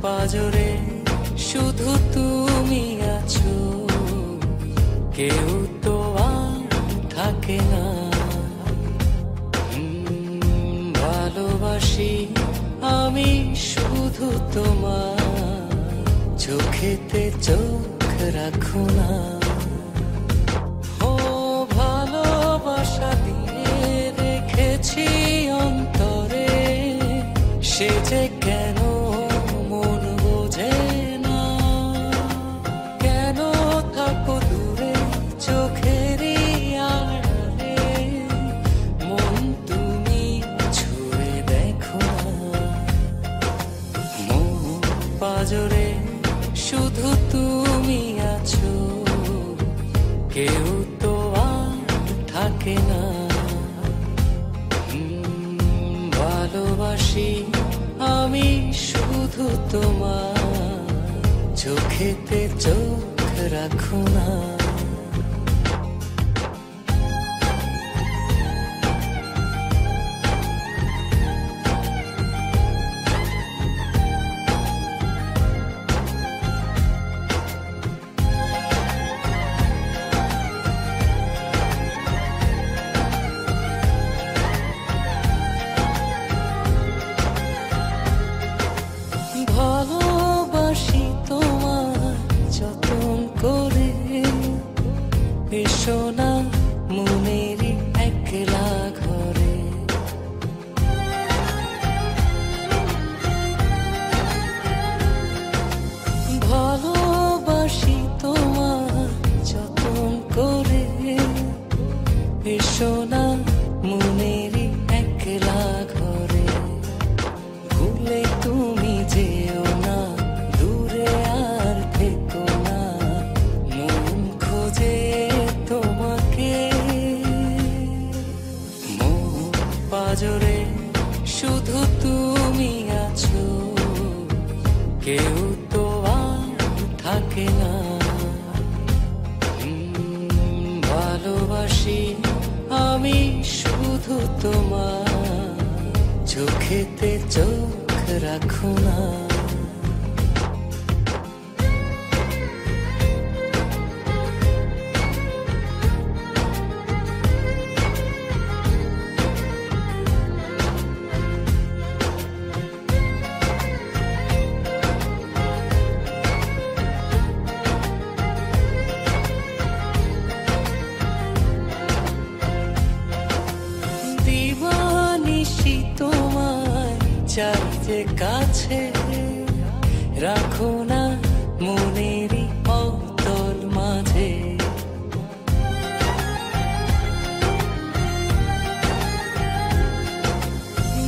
পাজরে শুধু তুমি আছো, কেউ তো আর থাকে না। ভালোবাসি আমি শুধু তোমার, চোখেতে চোখ রাখো না। ও ভালোবাসা দিয়ে রেখেছি অন্তরে, সে যে কেন মন বোঝে না। কেন থাকো দূরে চোখেরই আড়ালে, মন তুমি ছুঁয়ে দেখো না। মন পাজরে শুধু তুমি আছো, কেউ তো আর থাকে না। ভালোবাসি আমি শুধু তোমার, চোখেতে চোখ রাখো না। ভালোবাসি তোমার যতন করে, এসো না মনেরই একলা ঘরে। ভালোবাসি তোমার যতন করে, এসো না মনেরই একলা ঘরে। ভুলে তুমি যেও না, দূরে আর থেকো না, মন খোঁজে তোমাকে। মন পাজরে শুধু তুমি আছো, কেউ তো আর থাকে না। ভালোবাসি আমি শুধু তোমার, চোখেতে চোখ রাখো না। দিবানিশি তোমায় চাই যে কাছে, রাখো না মনেরই অতল মাঝে।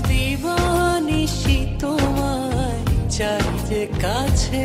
দিবানিশি তোমায় চাই যে কাছে,